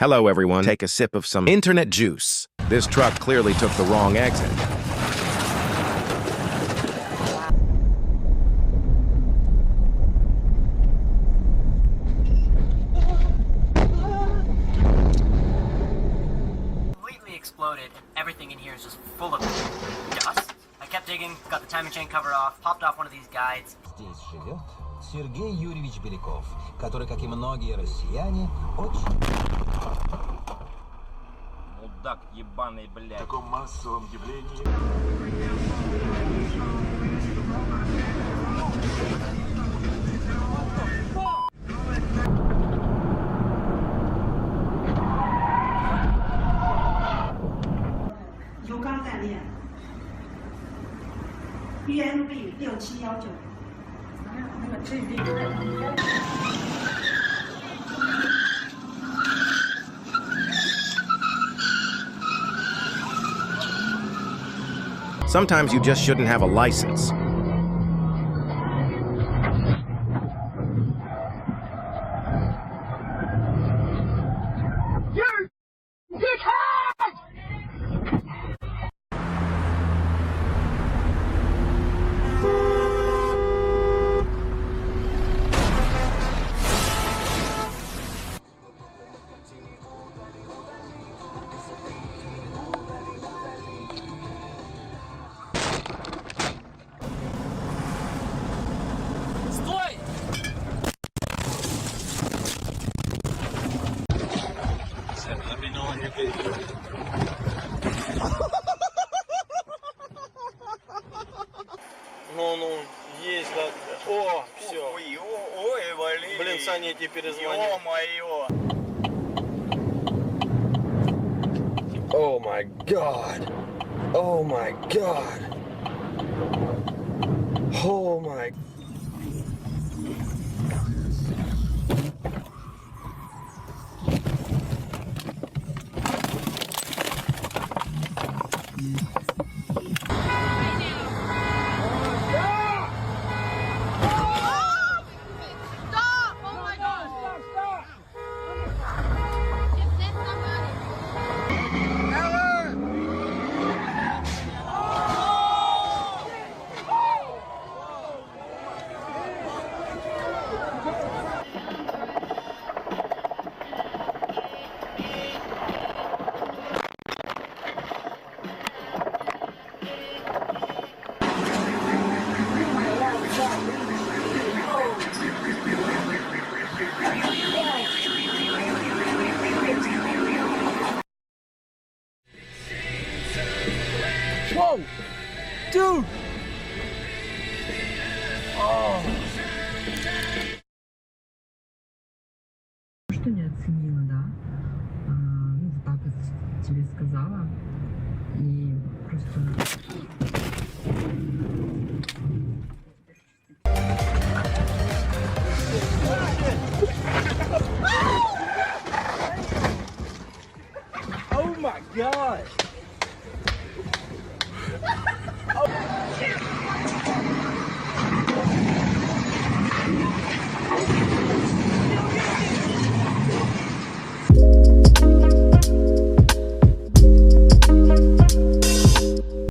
Hello, everyone. Take a sip of some internet juice. This truck clearly took the wrong exit. Completely exploded, and everything in here is just full of dust. I kept digging, got the timing chain cover off, popped off one of these guides. Здесь живет Сергей Юрьевич Беляков, который, как и многие россияне, очень... Мудак ебаный, блядь. В таком массовом явлении... BNB 6719。Sometimes you just shouldn't have a license. Ну, есть, да. О, все. Ой, вали. Блин, Саня, я тебе перезвоню. Ё-моё. Oh my god. Oh my god. Oh my... Whoa! Dude! Oh! Что не оценила, да? Ну, вот так вот тебе сказала. И просто... Oh my god!